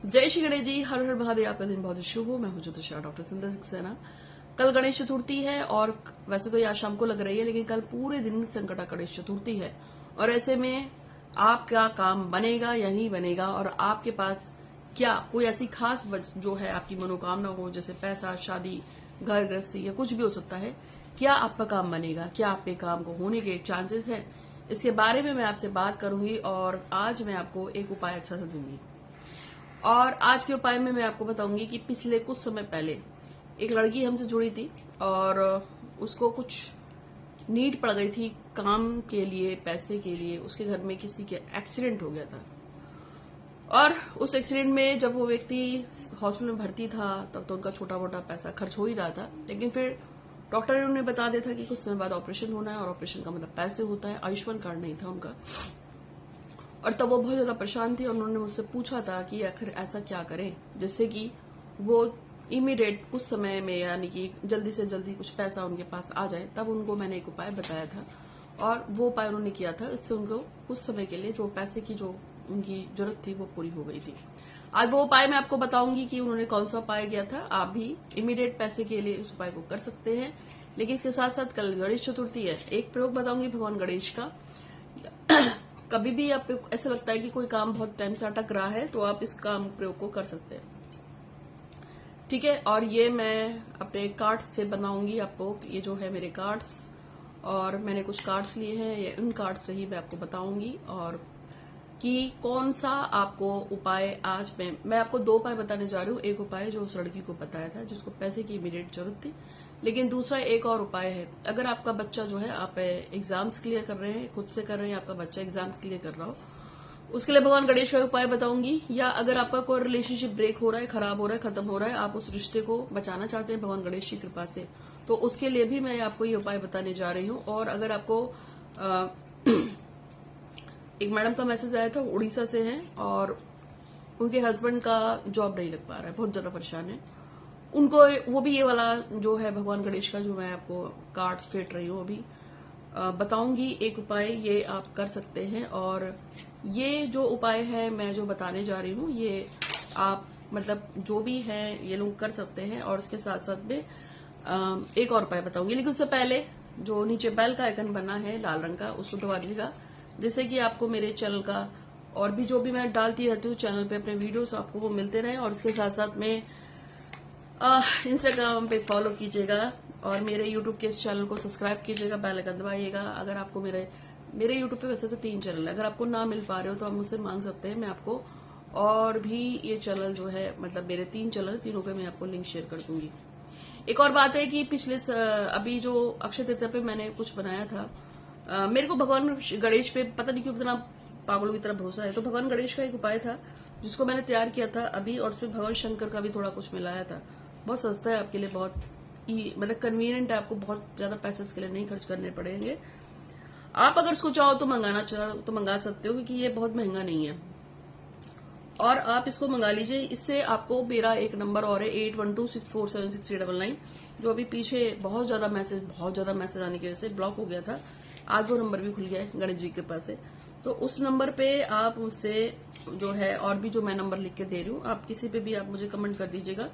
जय श्री गणेश जी, हर हर महादेव। आपका दिन बहुत शुभ हो। मैं हूं ज्योतिषा डॉक्टर सुंदर सक्सेना। कल गणेश चतुर्थी है और वैसे तो ये आज शाम को लग रही है, लेकिन कल पूरे दिन संकटा गणेश चतुर्थी है और ऐसे में आपका काम बनेगा या नहीं बनेगा और आपके पास क्या कोई ऐसी खास जो है आपकी मनोकामना हो, जैसे पैसा, शादी, घर गृहस्थी या कुछ भी हो सकता है, क्या आपका काम बनेगा, क्या आपके काम को होने के चांसेस है, इसके बारे में मैं आपसे बात करूंगी और आज मैं आपको एक उपाय अच्छा सा दूंगी। और आज के उपाय में मैं आपको बताऊंगी कि पिछले कुछ समय पहले एक लड़की हमसे जुड़ी थी और उसको कुछ नीड पड़ गई थी काम के लिए, पैसे के लिए। उसके घर में किसी के एक्सीडेंट हो गया था और उस एक्सीडेंट में जब वो व्यक्ति हॉस्पिटल में भर्ती था तब तो उनका छोटा मोटा पैसा खर्च हो ही रहा था, लेकिन फिर डॉक्टर ने उन्हें बता दिया था कि कुछ समय बाद ऑपरेशन होना है और ऑपरेशन का मतलब पैसे होता है। आयुष्मान कार्ड नहीं था उनका और तब वो बहुत ज्यादा परेशान थी और उन्होंने मुझसे पूछा था कि आखिर ऐसा क्या करें जिससे कि वो इमीडिएट कुछ समय में, यानी कि जल्दी से जल्दी कुछ पैसा उनके पास आ जाए। तब उनको मैंने एक उपाय बताया था और वो उपाय उन्होंने किया था। इससे उनको कुछ समय के लिए जो पैसे की जो उनकी जरूरत थी वो पूरी हो गई थी। आज वो उपाय मैं आपको बताऊंगी कि उन्होंने कौन सा उपाय किया था। आप भी इमीडिएट पैसे के लिए उस उपाय को कर सकते हैं, लेकिन इसके साथ साथ कल गणेश चतुर्थी है। एक प्रयोग बताऊंगी भगवान गणेश का। कभी भी आपको ऐसा लगता है कि कोई काम बहुत टाइम से अटक रहा है तो आप इस काम प्रयोग को कर सकते हैं, ठीक है। और ये मैं अपने कार्ड्स से बनाऊंगी आपको। ये जो है मेरे कार्ड्स और मैंने कुछ कार्ड्स लिए हैं, ये उन कार्ड्स से ही मैं आपको बताऊंगी और कि कौन सा आपको उपाय। आज मैं आपको दो उपाय बताने जा रही हूँ। एक उपाय जो उस लड़की को बताया था जिसको पैसे की इमीडिएट जरूरत थी, लेकिन दूसरा एक और उपाय है। अगर आपका बच्चा जो है, आप एग्जाम्स क्लियर कर रहे हैं, खुद से कर रहे हैं, आपका बच्चा एग्जाम्स क्लियर कर रहा हो, उसके लिए भगवान गणेश का उपाय बताऊंगी। या अगर आपका कोई रिलेशनशिप ब्रेक हो रहा है, खराब हो रहा है, खत्म हो रहा है, आप उस रिश्ते को बचाना चाहते हैं भगवान गणेश की कृपा से, तो उसके लिए भी मैं आपको ये उपाय बताने जा रही हूँ। और अगर आपको एक मैडम का मैसेज आया था, उड़ीसा से हैं और उनके हस्बैंड का जॉब नहीं लग पा रहा है, बहुत ज्यादा परेशान है उनको। वो भी ये वाला जो है भगवान गणेश का जो मैं आपको कार्ड्स फेंट रही हूँ अभी बताऊंगी एक उपाय, ये आप कर सकते हैं। और ये जो उपाय है मैं जो बताने जा रही हूँ, ये आप मतलब जो भी है ये लोग कर सकते हैं। और इसके साथ साथ में एक और उपाय बताऊंगी, लेकिन उससे पहले जो नीचे बेल का आइकन बना है लाल रंग का, उसको दबा दीजिएगा, जिससे कि आपको मेरे चैनल का और भी जो भी मैं डालती रहती हूँ चैनल पे अपने वीडियोस आपको वो मिलते रहे। और इसके साथ साथ में इंस्टाग्राम पे फॉलो कीजिएगा और मेरे यूट्यूब के इस चैनल को सब्सक्राइब कीजिएगा, बेल आइकन दबाइएगा। अगर आपको मेरे यूट्यूब पे वैसे तो 3 चैनल है, अगर आपको ना मिल पा रहे हो तो आप मुझसे मांग सकते हैं, मैं आपको और भी ये चैनल जो है, मतलब मेरे 3 चैनल, तीनों के मैं आपको लिंक शेयर कर दूंगी। एक और बात है कि पिछले अभी जो अक्षय तृतीया पे मैंने कुछ बनाया था, मेरे को भगवान गणेश पे पता नहीं क्यों इतना पागलों की तरह भरोसा है, तो भगवान गणेश का एक उपाय था जिसको मैंने तैयार किया था अभी, और उसमें भगवान शंकर का भी थोड़ा कुछ मिलाया था। बहुत सस्ता है आपके लिए, बहुत मतलब कन्वीनियंट है, आपको बहुत ज्यादा पैसे इसके लिए नहीं खर्च करने पड़ेंगे। आप अगर उसको चाहो तो मंगाना चाहो तो मंगा सकते हो, क्योंकि ये बहुत महंगा नहीं है और आप इसको मंगा लीजिए। इससे आपको मेरा एक नंबर और है 8126476399, जो अभी पीछे बहुत ज्यादा मैसेज आने की वजह से ब्लॉक हो गया था। आज वो नंबर भी खुल गया है गणेश जी के पास से, तो उस नंबर पे आप मुझसे जो है, और भी जो मैं नंबर लिख के दे रही हूँ, आप किसी पे भी आप मुझे कमेंट कर दीजिएगा।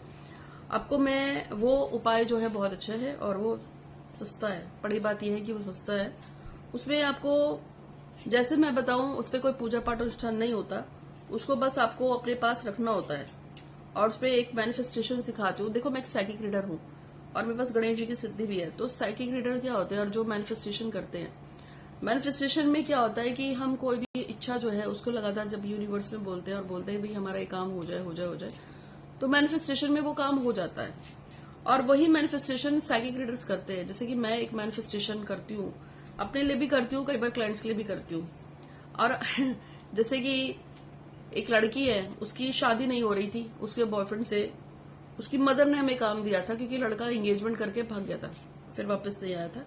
आपको मैं वो उपाय जो है बहुत अच्छा है और वो सस्ता है। बड़ी बात यह है कि वो सस्ता है। उसमें आपको जैसे मैं बताऊं, उस पर कोई पूजा पाठ अनुष्ठान नहीं होता, उसको बस आपको अपने पास रखना होता है। और उस पर एक मैनिफेस्टेशन सिखाती हूँ। देखो मैं एक साइकिक रीडर हूँ और मेरे पास गणेश जी की सिद्धि भी है। तो साइकिक रीडर क्या होते हैं और जो मैनिफेस्टेशन करते हैं, मैनिफेस्टेशन में क्या होता है कि हम कोई भी इच्छा जो है उसको लगातार जब यूनिवर्स में बोलते हैं और बोलते हैं भाई हमारा ये काम हो जाए हो जाए हो जाए, तो मैनिफेस्टेशन में वो काम हो जाता है। और वही मैनिफेस्टेशन साइकिक रीडर्स करते हैं। जैसे कि मैं एक मैनिफेस्टेशन करती हूँ, अपने लिए भी करती हूँ, कई बार क्लाइंट्स के लिए भी करती हूँ। और जैसे कि एक लड़की है, उसकी शादी नहीं हो रही थी उसके बॉयफ्रेंड से, उसकी मदर ने हमें काम दिया था क्योंकि लड़का एंगेजमेंट करके भाग गया था, फिर वापस से आया था।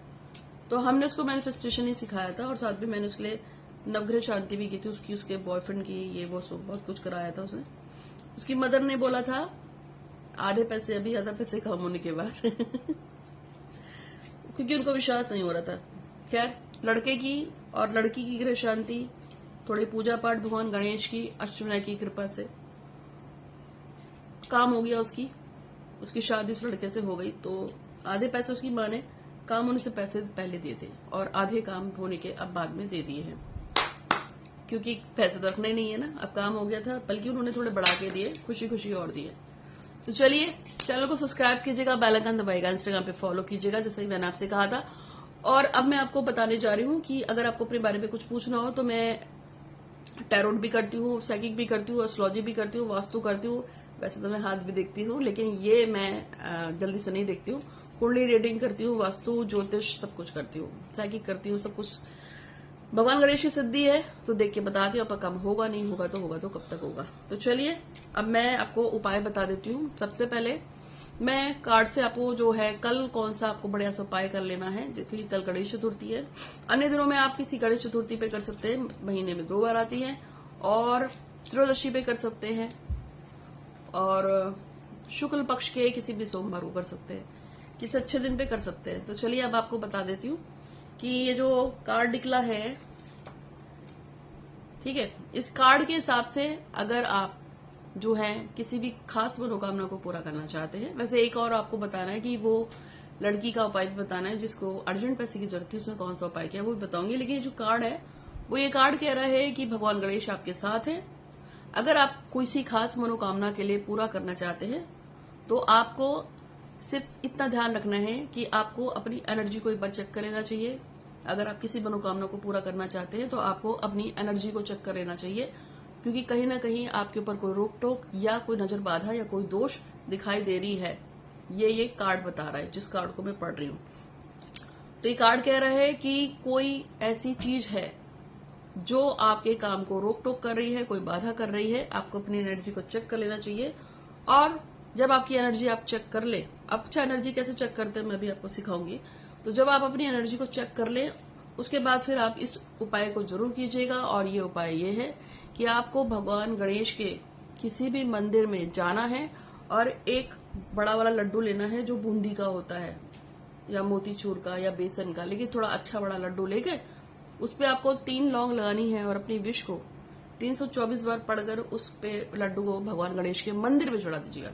तो हमने उसको मैनिफेस्टेशन ही सिखाया था और साथ में मैंने उसके लिए नवग्रह शांति भी की थी, उसके बॉयफ्रेंड की, ये वो सब बहुत कुछ कराया था उसने। उसकी मदर ने बोला था आधे पैसे अभी, आधा पैसे कम होने के बाद क्योंकि उनको विश्वास नहीं हो रहा था। खैर, लड़के की और लड़की की गृह शांति, थोड़ी पूजा पाठ भगवान गणेश की, अष्टविनायक की कृपा से काम हो गया उसकी शादी उस लड़के से हो गई, तो आधे पैसे उसकी माँ ने काम होने से पैसे पहले दिए थे और आधे काम होने के अब बाद में दे दिए हैं, क्योंकि पैसे तो रखने नहीं है ना, अब काम हो गया था, बल्कि उन्होंने थोड़े बढ़ा के दिए, खुशी खुशी और दिए। तो चलिए, चैनल को सब्सक्राइब कीजिएगा, बेल आइकन दबाइएगा, इंस्टाग्राम पे फॉलो कीजिएगा, जैसे ही मैंने आपसे कहा था। और अब मैं आपको बताने जा रही हूँ कि अगर आपको अपने बारे में कुछ पूछना हो तो मैं टैरोट भी करती हूँ, साइकिक भी करती हूँ, एस्ट्रोलॉजी भी करती हूँ, वास्तु करती हूँ। वैसे तो मैं हाथ भी देखती हूँ, लेकिन ये मैं जल्दी से नहीं देखती हूँ। कुंडली रीडिंग करती हूँ, वास्तु, ज्योतिष सब कुछ करती हूँ, साइकिक करती हूँ, सब कुछ। भगवान गणेश की सिद्धि है तो देख के बताती हूँ, आपका कम होगा, नहीं होगा तो कब तक होगा। तो चलिए, अब मैं आपको उपाय बता देती हूँ। सबसे पहले मैं कार्ड से आपको जो है कल कौन सा आपको बढ़िया सा उपाय कर लेना है, क्योंकि कल गणेश चतुर्थी है। अन्य दिनों में आप किसी गणेश चतुर्थी पे कर सकते हैं, महीने में 2 बार आती है, और त्रयोदशी पे कर सकते हैं, और शुक्ल पक्ष के किसी भी सोमवार को कर सकते हैं, किसी अच्छे दिन पे कर सकते हैं। तो चलिए, अब आपको बता देती हूँ कि ये जो कार्ड निकला है, ठीक है, इस कार्ड के हिसाब से अगर आप जो है किसी भी खास मनोकामना को पूरा करना चाहते हैं, वैसे एक और आपको बताना है कि वो लड़की का उपाय भी बताना है जिसको अर्जेंट पैसे की जरूरत थी, उसने कौन सा उपाय किया वो भी बताऊंगी। लेकिन ये जो कार्ड है, वो ये कार्ड कह रहा है कि भगवान गणेश आपके साथ है। अगर आप किसी खास मनोकामना के लिए पूरा करना चाहते हैं तो आपको सिर्फ इतना ध्यान रखना है कि आपको अपनी एनर्जी को एक बार चेक कर लेना चाहिए। अगर आप किसी मनोकामना को पूरा करना चाहते हैं तो आपको अपनी एनर्जी को चेक कर लेना चाहिए, क्योंकि कहीं ना कहीं आपके ऊपर कोई रोक टोक या कोई नजर बाधा या कोई दोष दिखाई दे रही है। ये कार्ड बता रहा है, जिस कार्ड को मैं पढ़ रही हूँ। तो ये कार्ड कह रहा है कि कोई ऐसी चीज है जो आपके काम को रोक टोक कर रही है, कोई बाधा कर रही है। आपको अपनी एनर्जी को चेक कर लेना चाहिए, और जब आपकी एनर्जी आप चेक कर ले, अब अच्छा एनर्जी कैसे चेक करते हैं मैं भी आपको सिखाऊंगी। तो जब आप अपनी एनर्जी को चेक कर ले, उसके बाद फिर आप इस उपाय को जरूर कीजिएगा। और ये उपाय ये है कि आपको भगवान गणेश के किसी भी मंदिर में जाना है और एक बड़ा वाला लड्डू लेना है जो बूंदी का होता है, या मोतीचूर का, या बेसन का, लेकिन थोड़ा अच्छा बड़ा लड्डू लेके उस पे आपको 3 लौंग लगानी है और अपनी विश को 324 बार पढ़कर उस पे लड्डू को भगवान गणेश के मंदिर में चढ़ा दीजिएगा।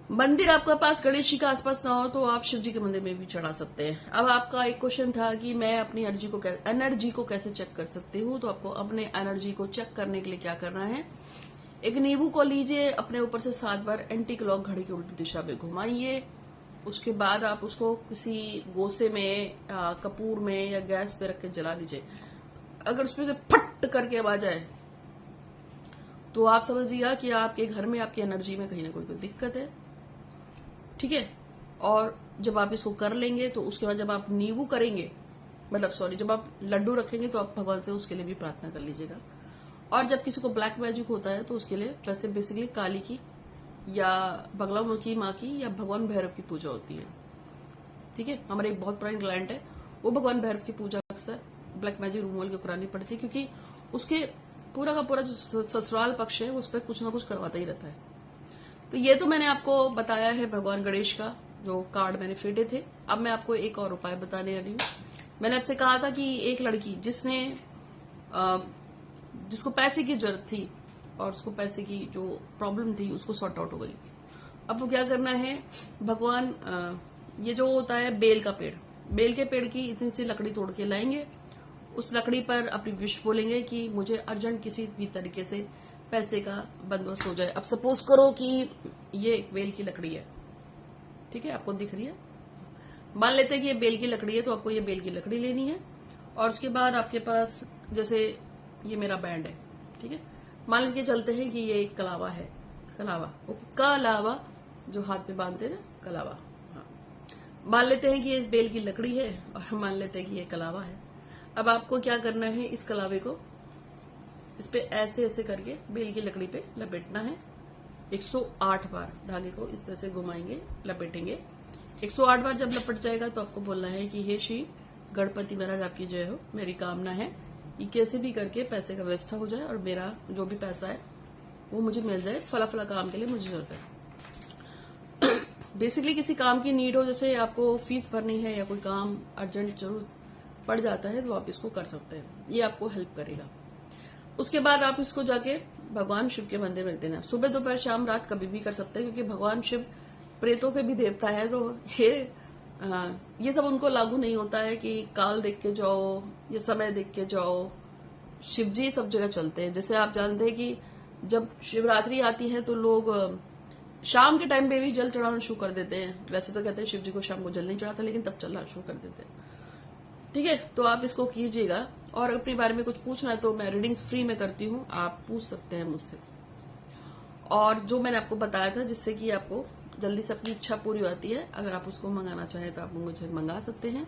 मंदिर आपके पास गणेश जी के आसपास ना हो तो आप शिव जी के मंदिर में भी चढ़ा सकते हैं। अब आपका एक क्वेश्चन था कि मैं अपनी एनर्जी को कैसे चेक कर सकती हूँ। तो आपको अपने एनर्जी को चेक करने के लिए क्या करना है, एक नींबू को लीजिए, अपने ऊपर से 7 बार एंटी क्लॉक घड़ी की उल्टी दिशा में घुमाइए। उसके बाद आप उसको किसी गोसे में, कपूर में या गैस पे रख के जला दीजिए। अगर उसमें से फट करके आवाज आए तो आप समझिएगा कि आपके घर में, आपकी एनर्जी में कहीं ना कोई दिक्कत है, ठीक है। और जब आप इसको कर लेंगे तो उसके बाद जब आप नींबू करेंगे, जब आप लड्डू रखेंगे तो आप भगवान से उसके लिए भी प्रार्थना कर लीजिएगा। और जब किसी को ब्लैक मैजिक होता है तो उसके लिए वैसे बेसिकली काली की या बगलामुखी माँ की या भगवान भैरव की पूजा होती है, ठीक है। हमारे एक बहुत पुरानी क्लाइंट है, वो भगवान भैरव की पूजा अक्सर ब्लैक मैजिक रिमूवल की करानी पड़ती है, क्योंकि उसके पूरा का पूरा जो ससुराल पक्ष है उस पर कुछ ना कुछ करवाता ही रहता है। तो ये तो मैंने आपको बताया है भगवान गणेश का जो कार्ड मैंने फेटे थे। अब मैं आपको एक और उपाय बताने वाली हूँ। मैंने आपसे कहा था कि एक लड़की जिसको पैसे की जरूरत थी और उसको पैसे की जो प्रॉब्लम थी उसको सॉर्ट आउट हो गई। अब वो क्या करना है, भगवान ये जो होता है बेल का पेड़, बेल के पेड़ की इतनी सी लकड़ी तोड़ के लाएंगे, उस लकड़ी पर अपनी विश बोलेंगे कि मुझे अर्जेंट किसी भी तरीके से पैसे का बंदोबस्त हो जाए। अब सपोज करो कि ये एक बेल की लकड़ी है, ठीक है, आपको दिख रही है। मान लेते हैं कि ये बेल की लकड़ी है, तो आपको ये बेल की लकड़ी लेनी है। और उसके बाद आपके पास, जैसे ये मेरा बैंड है, ठीक है, मान लीजिए चलते हैं कि ये एक कलावा है, कलावा, ओके, कलावा जो हाथ पे बांधते हैं ना, कलावा, हाँ। मान लेते हैं कि ये बेल की लकड़ी है और मान लेते हैं कि ये कलावा है। अब आपको क्या करना है, इस कलावे को इस पे ऐसे ऐसे करके बेल की लकड़ी पे लपेटना है। 108 बार धागे को इस तरह से घुमाएंगे, लपेटेंगे। 108 बार जब लपट जाएगा तो आपको बोलना है कि हे श्री गणपति महाराज आपकी जय हो, मेरी कामना है ये कैसे भी करके पैसे का व्यवस्था हो जाए और मेरा जो भी पैसा है वो मुझे मिल जाए, फला फला काम के लिए मुझे जरूरत है। बेसिकली किसी काम की नीड हो, जैसे आपको फीस भरनी है या कोई काम अर्जेंट जरूर पड़ जाता है, तो आप इसको कर सकते हैं, ये आपको हेल्प करेगा। उसके बाद आप इसको जाके भगवान शिव के मंदिर में देना। सुबह दोपहर शाम रात कभी भी कर सकते हैं, क्योंकि भगवान शिव प्रेतों के भी देवता है। तो ये सब उनको लागू नहीं होता है कि काल देख के जाओ या समय देख के जाओ। शिव जी सब जगह चलते हैं। जैसे आप जानते हैं कि जब शिवरात्रि आती है तो लोग शाम के टाइम पे भी जल चढ़ाना शुरू कर देते हैं। वैसे तो कहते हैं शिव जी को शाम को जल नहीं चढ़ाता, लेकिन तब चलना शुरू कर देते हैं। ठीक है, तो आप इसको कीजिएगा। और अपने बारे में कुछ पूछना है तो मैं रीडिंग्स फ्री में करती हूँ, आप पूछ सकते हैं मुझसे। और जो मैंने आपको बताया था जिससे कि आपको जल्दी से अपनी इच्छा पूरी होती है, अगर आप उसको मंगाना चाहें तो आप मुझे मंगा सकते हैं।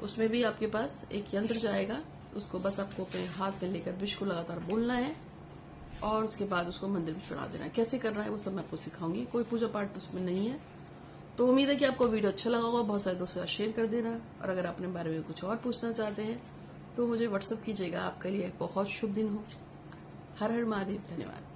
उसमें भी आपके पास एक यंत्र जाएगा, उसको बस आपको अपने हाथ में लेकर विश को लगातार बोलना है और उसके बाद उसको मंदिर में चढ़ा देना है। कैसे करना है वो सब मैं आपको सिखाऊंगी, कोई पूजा पाठ उसमें नहीं है। तो उम्मीद है कि आपको वीडियो अच्छा लगा होगा। बहुत सारे दोस्तों शेयर कर देना, और अगर अपने बारे में कुछ और पूछना चाहते हैं तो मुझे व्हाट्सअप कीजिएगा। आपके लिए बहुत शुभ दिन हो। हर हर महादेव। धन्यवाद।